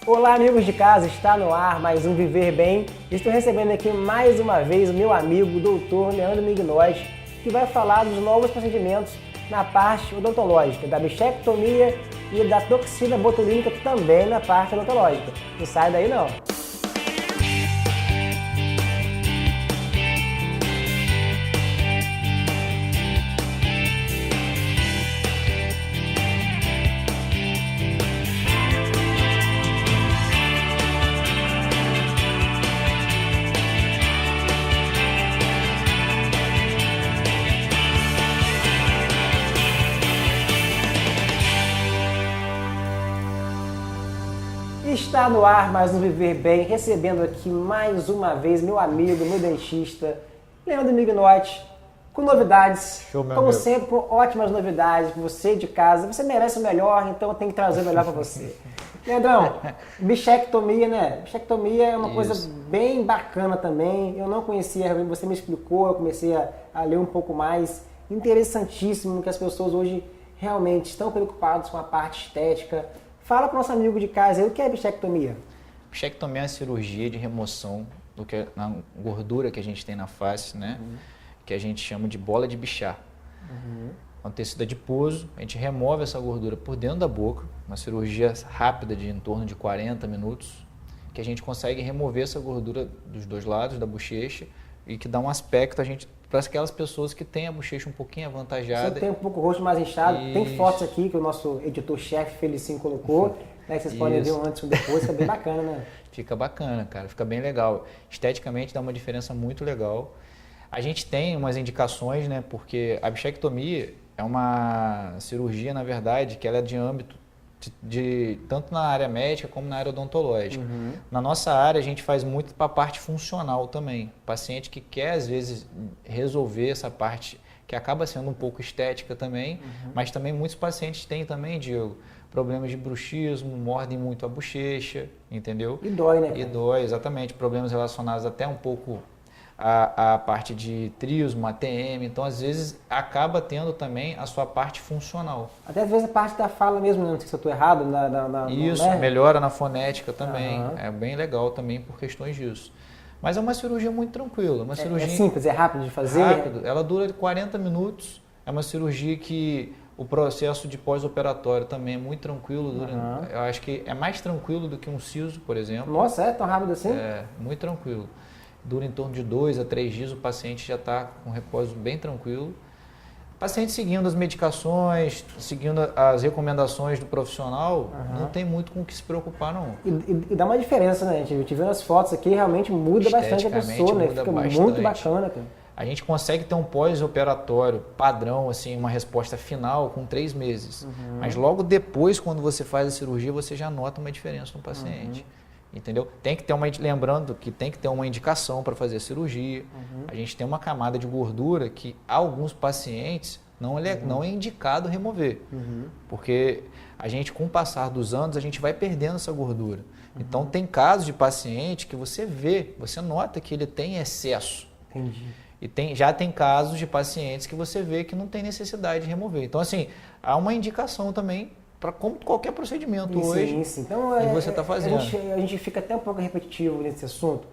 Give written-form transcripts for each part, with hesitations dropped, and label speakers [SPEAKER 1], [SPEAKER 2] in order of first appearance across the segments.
[SPEAKER 1] Olá, amigos de casa, está no ar mais um Viver Bem. Estou recebendo aqui mais uma vez o meu amigo, Dr. Leandro Mignotti, que vai falar dos novos procedimentos na parte odontológica, da bichectomia e da toxina botulínica também na parte odontológica. Não sai daí não. Está no ar mais um Viver Bem, recebendo aqui mais uma vez meu amigo, meu dentista, Leandro Mignotti, com novidades.
[SPEAKER 2] Show, meu
[SPEAKER 1] como
[SPEAKER 2] amigo.
[SPEAKER 1] sempre, ótimas novidades para você de casa. Você merece o melhor, então eu tenho que trazer o melhor para você. Leandrão, bichectomia, né? Bichectomia é uma coisa bem bacana também. Eu não conhecia, você me explicou, eu comecei a ler um pouco mais. Interessantíssimo que as pessoas hoje realmente estão preocupadas com a parte estética. Fala para o nosso amigo de casa aí, o que é bichectomia?
[SPEAKER 2] Bichectomia é a cirurgia de remoção na gordura que a gente tem na face, né? Que a gente chama de bola de bichar. É um tecido adiposo, a gente remove essa gordura por dentro da boca, uma cirurgia rápida de em torno de 40 minutos, que a gente consegue remover essa gordura dos dois lados da bochecha e que dá um aspecto para aquelas pessoas que têm a bochecha um pouquinho avantajada.
[SPEAKER 1] Você tem um pouco o rosto mais inchado,
[SPEAKER 2] Isso.
[SPEAKER 1] tem fotos aqui que o nosso editor-chefe Felicinho colocou, né, que vocês podem ver um antes e um depois, que é bem bacana, né?
[SPEAKER 2] Fica bacana, cara, fica bem legal. Esteticamente dá uma diferença muito legal. A gente tem umas indicações, né, porque a bichectomia é uma cirurgia, na verdade, que ela é de âmbito tanto na área médica como na área odontológica. Na nossa área, a gente faz muito para a parte funcional também. O paciente que quer, às vezes, resolver essa parte que acaba sendo um pouco estética também, mas também muitos pacientes têm também, Diego, problemas de bruxismo, mordem muito a bochecha, entendeu?
[SPEAKER 1] E dói, né?
[SPEAKER 2] E dói, exatamente. Problemas relacionados até um pouco a parte de trismo, ATM, então às vezes acaba tendo também a sua parte funcional.
[SPEAKER 1] Até às vezes a parte da fala mesmo, não sei se eu estou errado.
[SPEAKER 2] Isso,
[SPEAKER 1] né?
[SPEAKER 2] melhora na fonética também, é bem legal também por questões disso. Mas é uma cirurgia muito tranquila, uma cirurgia
[SPEAKER 1] É simples, é rápido de fazer?
[SPEAKER 2] rápido, ela dura 40 minutos, é uma cirurgia que o processo de pós-operatório também é muito tranquilo, eu acho que é mais tranquilo do que um siso, por exemplo.
[SPEAKER 1] Nossa, é tão rápido assim?
[SPEAKER 2] É, muito tranquilo. Dura em torno de 2 a 3 dias, o paciente já está com repouso bem tranquilo. O paciente seguindo as medicações, seguindo as recomendações do profissional, não tem muito com o que se preocupar, não.
[SPEAKER 1] E dá uma diferença, né? A gente vendo as fotos aqui, realmente muda bastante a pessoa, né?
[SPEAKER 2] Muda
[SPEAKER 1] Fica
[SPEAKER 2] bastante.
[SPEAKER 1] muito bacana, cara.
[SPEAKER 2] A gente consegue ter um pós-operatório padrão, assim, uma resposta final com 3 meses. Mas logo depois, quando você faz a cirurgia, você já nota uma diferença no paciente. Entendeu? Tem que ter lembrando que tem que ter uma indicação para fazer a cirurgia. A gente tem uma camada de gordura que alguns pacientes não é indicado remover. Porque a gente, com o passar dos anos, a gente vai perdendo essa gordura. Então tem casos de paciente que você nota que ele tem excesso.
[SPEAKER 1] Entendi.
[SPEAKER 2] E já tem casos de pacientes que você vê que não tem necessidade de remover. Então, assim, há uma indicação também para como qualquer procedimento hoje
[SPEAKER 1] Então,
[SPEAKER 2] que você está fazendo.
[SPEAKER 1] A gente fica até um pouco repetitivo nesse assunto,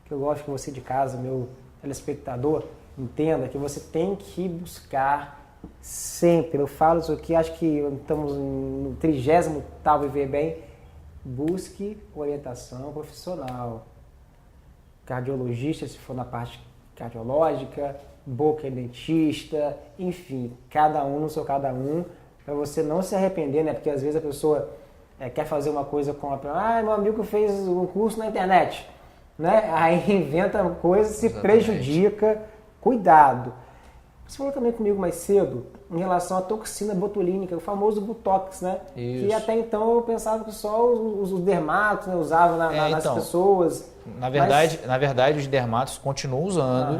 [SPEAKER 1] que eu gosto que você de casa, meu telespectador, entenda que você tem que buscar sempre, eu falo isso aqui, acho que estamos no 30º Viver Bem, busque orientação profissional. Cardiologista, se for na parte cardiológica, boca e dentista, enfim, cada um no seu cada um, para você não se arrepender, né? Porque às vezes a pessoa quer fazer uma coisa com meu amigo fez um curso na internet, né? Aí inventa coisa, se prejudica, cuidado. Você falou também comigo mais cedo em relação à toxina botulínica, o famoso Botox, né?
[SPEAKER 2] Isso.
[SPEAKER 1] Que até então eu pensava que só os dermatos, né, usavam nas pessoas.
[SPEAKER 2] Na verdade, os dermatos continuam usando,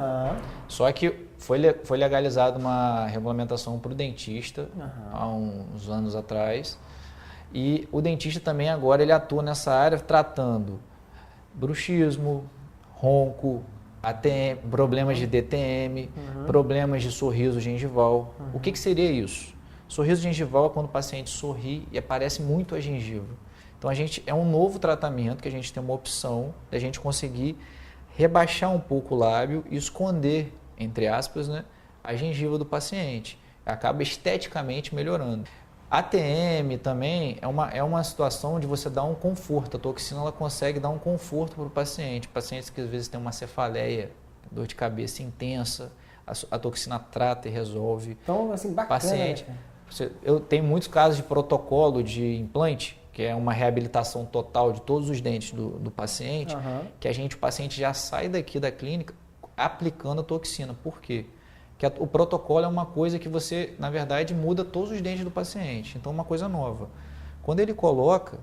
[SPEAKER 2] só que foi legalizada uma regulamentação para o dentista há uns anos atrás. E o dentista também agora ele atua nessa área tratando bruxismo, ronco, ATM, problemas de DTM, problemas de sorriso gengival. O que seria isso? Sorriso gengival é quando o paciente sorri e aparece muito a gengiva. Então, é um novo tratamento que a gente tem uma opção da gente conseguir rebaixar um pouco o lábio e esconder, entre aspas, né, a gengiva do paciente. Acaba esteticamente melhorando. ATM também é uma situação de você dar um conforto. A toxina ela consegue dar um conforto para o paciente. Pacientes que às vezes têm uma cefaleia, dor de cabeça intensa, a toxina trata e resolve.
[SPEAKER 1] Então, assim, bacana.
[SPEAKER 2] Paciente, eu tenho muitos casos de protocolo de implante, que é uma reabilitação total de todos os dentes do paciente, que o paciente já sai daqui da clínica aplicando a toxina. Por quê? Porque o protocolo é uma coisa que você, na verdade, muda todos os dentes do paciente. Então, é uma coisa nova. Quando ele coloca,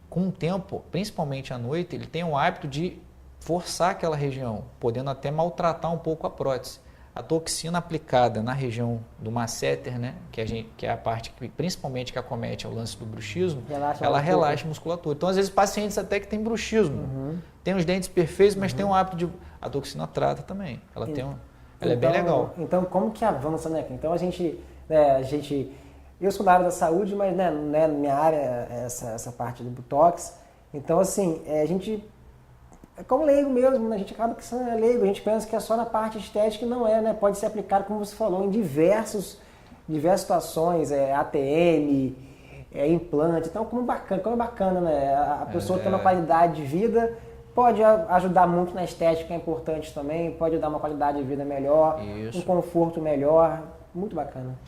[SPEAKER 2] com o tempo, principalmente à noite, ele tem o hábito de forçar aquela região, podendo até maltratar um pouco a prótese. A toxina aplicada na região do masseter, né, que é a parte que principalmente que acomete é o lance do bruxismo, ela relaxa a musculatura. Então, às vezes, pacientes até que têm bruxismo, tem os dentes perfeitos, mas tem um hábito de... A toxina trata também. Ela é bem legal.
[SPEAKER 1] Então, como que avança, né? Então, eu sou da área da saúde, mas né, não é minha área essa parte do Botox. Então, assim, a gente... É como leigo mesmo, né? A gente acaba que é leigo, a gente pensa que é só na parte estética e não é, né? Pode ser aplicado, como você falou, em diversas situações, ATM, implante. Então, como é bacana, né? A pessoa tem uma qualidade de vida, pode ajudar muito na estética, é importante também, pode dar uma qualidade de vida melhor, um conforto melhor, muito bacana.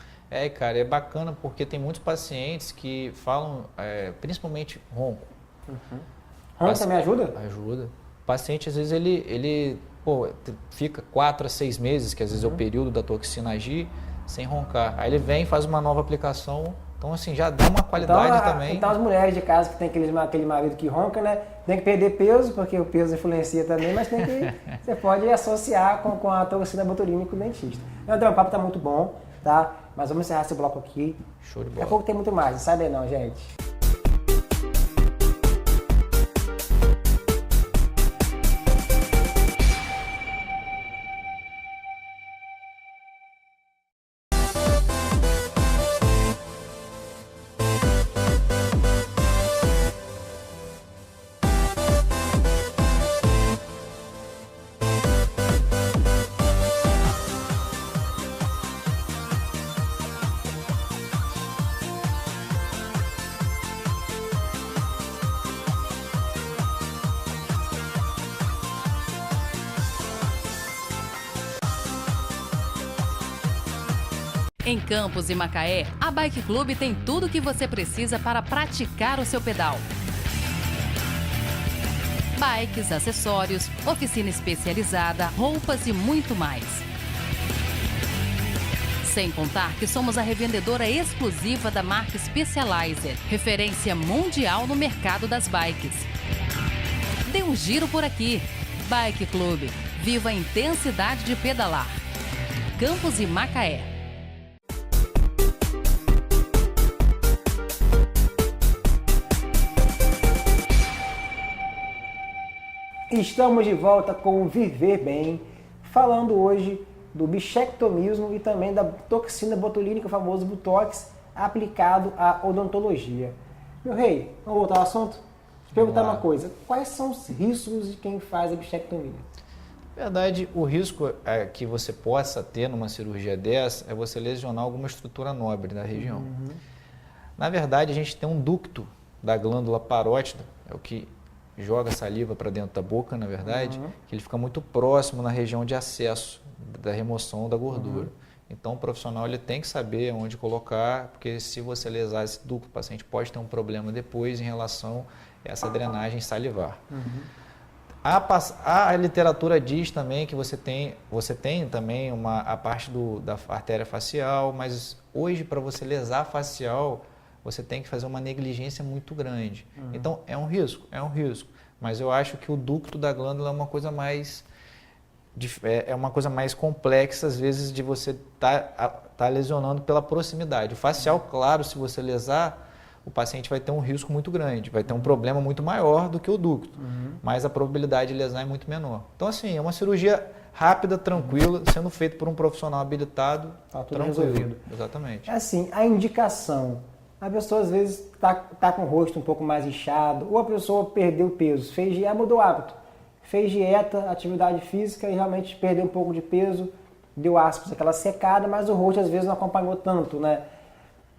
[SPEAKER 2] Cara, é bacana porque tem muitos pacientes que falam, principalmente ronco.
[SPEAKER 1] Ronco também ajuda?
[SPEAKER 2] Ajuda. O paciente, às vezes, ele fica 4 a 6 meses, que às vezes é o período da toxina agir, sem roncar. Aí ele vem e faz uma nova aplicação, então assim, já dá uma qualidade também.
[SPEAKER 1] Então as mulheres de casa que tem aquele marido que ronca, né, tem que perder peso, porque o peso influencia também, mas você pode associar com a toxina botulínica com o dentista. André, o papo está muito bom, tá? Mas vamos encerrar esse bloco aqui.
[SPEAKER 2] Show de bola.
[SPEAKER 1] Daqui a pouco tem muito mais, não sai daí não, gente.
[SPEAKER 3] Em Campos e Macaé, a Bike Club tem tudo o que você precisa para praticar o seu pedal. Bikes, acessórios, oficina especializada, roupas e muito mais. Sem contar que somos a revendedora exclusiva da marca Specialized, referência mundial no mercado das bikes. Dê um giro por aqui. Bike Club. Viva a intensidade de pedalar. Campos e Macaé.
[SPEAKER 1] Estamos de volta com o Viver Bem, falando hoje do bichectomismo e também da toxina botulínica, o famoso Botox, aplicado à odontologia. Meu rei, vamos voltar ao assunto? Te perguntar uma coisa, quais são os riscos de quem faz a bichectomia?
[SPEAKER 2] Na verdade, o risco que você possa ter numa cirurgia dessa é você lesionar alguma estrutura nobre da região. Na verdade, a gente tem um ducto da glândula parótida, é o que joga saliva para dentro da boca, na verdade, que ele fica muito próximo na região de acesso da remoção da gordura. Então, o profissional ele tem que saber onde colocar, porque se você lesar esse ducto, o paciente pode ter um problema depois em relação a essa drenagem salivar. A literatura diz também que você tem também a parte da artéria facial, mas hoje, para você lesar facial, você tem que fazer uma negligência muito grande. Então, é um risco, mas eu acho que o ducto da glândula é uma coisa mais complexa, às vezes, de você tá lesionando pela proximidade. O facial, claro, se você lesar, o paciente vai ter um risco muito grande, vai ter um problema muito maior do que o ducto, mas a probabilidade de lesar é muito menor. Então, assim, é uma cirurgia rápida, tranquila, sendo feita por um profissional habilitado,
[SPEAKER 1] tá tudo resolvido.
[SPEAKER 2] Exatamente.
[SPEAKER 1] É assim, a indicação A pessoa às vezes tá com o rosto um pouco mais inchado, ou a pessoa perdeu peso, fez dieta, mudou o hábito, fez dieta, atividade física e realmente perdeu um pouco de peso, deu aspas, aquela secada, mas o rosto às vezes não acompanhou tanto, né?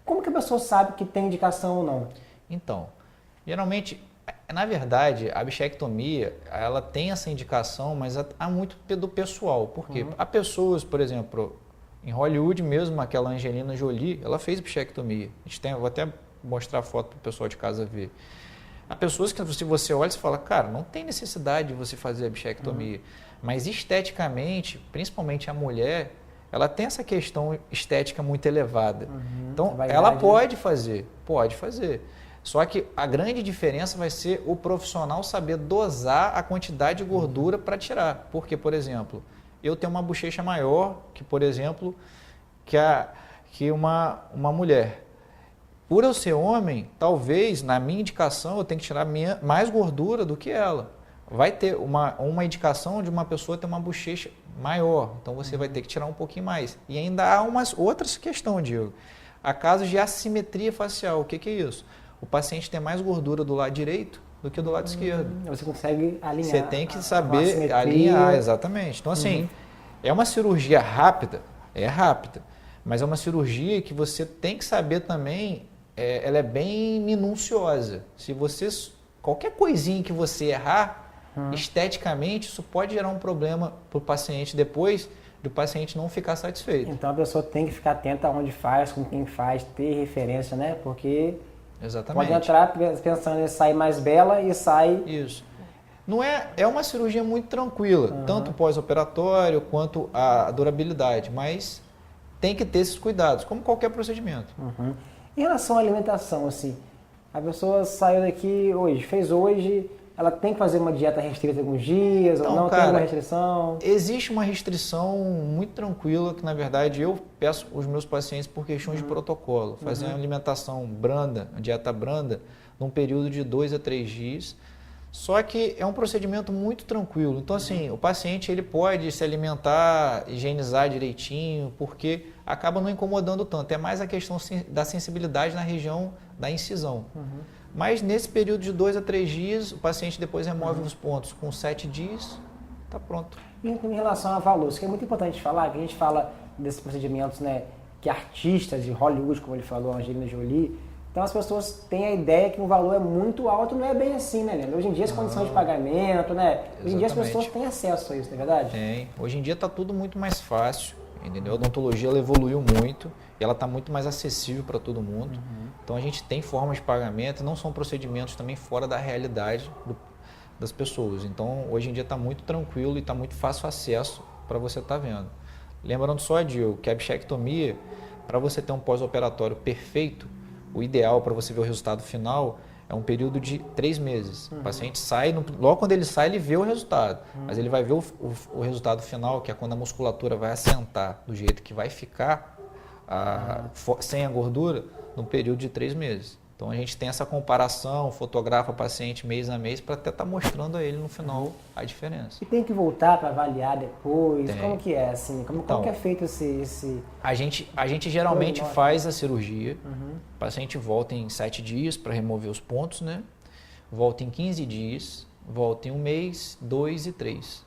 [SPEAKER 1] Como que a pessoa sabe que tem indicação ou não?
[SPEAKER 2] Então, geralmente, na verdade, a bichectomia, ela tem essa indicação, mas há muito do pessoal. Por quê? Há pessoas, por exemplo, em Hollywood mesmo, aquela Angelina Jolie, ela fez bichectomia. Vou até mostrar a foto para o pessoal de casa ver. Há pessoas que, se você olha, você fala, cara, não tem necessidade de você fazer a bichectomia. Mas esteticamente, principalmente a mulher, ela tem essa questão estética muito elevada. Então, ela pode fazer, pode fazer. Só que a grande diferença vai ser o profissional saber dosar a quantidade de gordura para tirar. Porque, por exemplo, eu tenho uma bochecha maior que, por exemplo, que uma mulher. Por eu ser homem, talvez, na minha indicação, eu tenho que tirar mais gordura do que ela. Vai ter uma indicação de uma pessoa ter uma bochecha maior, então você vai ter que tirar um pouquinho mais. E ainda há umas outras questões, Diego. Há casos de assimetria facial. O que é isso? O paciente tem mais gordura do lado direito do que do lado esquerdo.
[SPEAKER 1] Você consegue alinhar.
[SPEAKER 2] Você tem que saber alinhar, exatamente. Então, assim, é uma cirurgia rápida, mas é uma cirurgia que você tem que saber também, ela é bem minuciosa. Se você, qualquer coisinha que você errar, esteticamente, isso pode gerar um problema para o paciente depois do paciente não ficar satisfeito.
[SPEAKER 1] Então, a pessoa tem que ficar atenta aonde faz, com quem faz, ter referência, né? Porque
[SPEAKER 2] exatamente.
[SPEAKER 1] Pode entrar pensando em sair mais bela e sai...
[SPEAKER 2] Isso. Não é uma cirurgia muito tranquila, tanto pós-operatório quanto a durabilidade, mas tem que ter esses cuidados, como qualquer procedimento.
[SPEAKER 1] Em relação à alimentação, assim, a pessoa saiu daqui hoje, fez hoje, ela tem que fazer uma dieta restrita alguns dias, ou não, cara, tem uma restrição?
[SPEAKER 2] Existe uma restrição muito tranquila, que na verdade eu peço aos meus pacientes por questões de protocolo, fazer uma alimentação branda, uma dieta branda, num período de 2 a 3 dias, só que é um procedimento muito tranquilo. Então, assim, o paciente ele pode se alimentar, higienizar direitinho, porque acaba não incomodando tanto. É mais a questão da sensibilidade na região da incisão. Mas nesse período de 2 a 3 dias, o paciente depois remove os pontos. Com 7 dias, está pronto.
[SPEAKER 1] E em relação a valores, que é muito importante falar, que a gente fala desses procedimentos, né, que artistas de Hollywood, como ele falou, Angelina Jolie, então as pessoas têm a ideia que o valor é muito alto, não é bem assim, né, Leandro? Hoje em dia as condições de pagamento, né? Hoje em dia as pessoas têm acesso a isso, não é verdade?
[SPEAKER 2] Tem. Hoje em dia está tudo muito mais fácil, entendeu? A odontologia ela evoluiu muito e ela está muito mais acessível para todo mundo. Então a gente tem formas de pagamento e não são procedimentos também fora da realidade das pessoas. Então hoje em dia está muito tranquilo e está muito fácil acesso para você estar vendo. Lembrando só, Diogo, que a bichectomia, para você ter um pós-operatório perfeito, o ideal para você ver o resultado final é um período de 3 meses. O paciente sai, logo quando ele sai, ele vê o resultado. Mas ele vai ver o resultado final, que é quando a musculatura vai assentar do jeito que vai ficar, sem a gordura, num período de 3 meses. Então a gente tem essa comparação, fotografa o paciente mês a mês para até estar mostrando a ele no final a diferença.
[SPEAKER 1] E tem que voltar para avaliar depois?
[SPEAKER 2] Tem. Como
[SPEAKER 1] que é assim? Como que é feito esse...
[SPEAKER 2] A gente geralmente faz a cirurgia, o paciente volta em 7 dias para remover os pontos, né? Volta em 15 dias, volta em 1 mês, 2 e 3.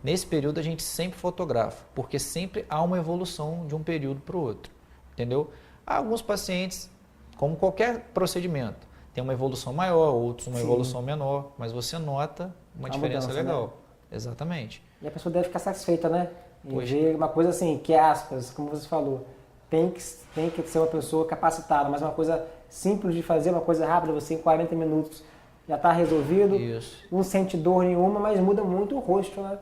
[SPEAKER 2] Nesse período a gente sempre fotografa, porque sempre há uma evolução de um período para o outro, entendeu? Há alguns pacientes, como qualquer procedimento, tem uma evolução maior, outros uma evolução menor, mas você nota uma diferença mudança, legal. Né? Exatamente.
[SPEAKER 1] E a pessoa deve ficar satisfeita, né? E ver uma coisa assim, que aspas, como você falou, tem que ser uma pessoa capacitada, mas uma coisa simples de fazer, uma coisa rápida, você em 40 minutos já está resolvido, não sente dor nenhuma, mas muda muito o rosto, né?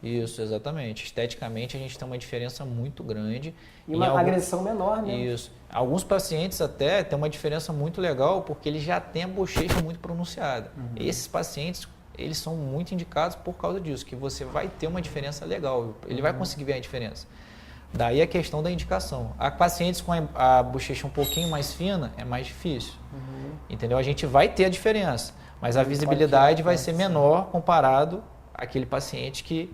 [SPEAKER 2] Isso, exatamente. Esteticamente a gente tem uma diferença muito grande.
[SPEAKER 1] E uma agressão menor, né?
[SPEAKER 2] Isso. Alguns pacientes até têm uma diferença muito legal porque eles já têm a bochecha muito pronunciada. Esses pacientes, eles são muito indicados por causa disso, que você vai ter uma diferença legal, ele vai conseguir ver a diferença. Daí a questão da indicação. Há pacientes com a bochecha um pouquinho mais fina, é mais difícil. Entendeu? A gente vai ter a diferença, mas a visibilidade vai ser menor comparado àquele paciente que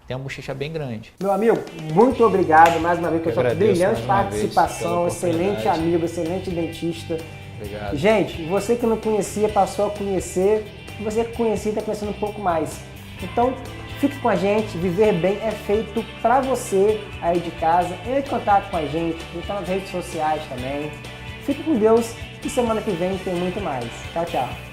[SPEAKER 2] tem uma bochecha bem grande.
[SPEAKER 1] Meu amigo, muito obrigado mais uma vez pela sua brilhante
[SPEAKER 2] mais uma vez
[SPEAKER 1] participação,
[SPEAKER 2] pela
[SPEAKER 1] excelente
[SPEAKER 2] oportunidade.
[SPEAKER 1] amigo, excelente dentista.
[SPEAKER 2] Obrigado.
[SPEAKER 1] Gente, você que não conhecia, passou a conhecer, e você que conhecia está conhecendo um pouco mais. Então, fique com a gente, Viver Bem é feito para você aí de casa. Entre em contato com a gente, está nas redes sociais também. Fique com Deus e semana que vem tem muito mais. Tchau, tchau.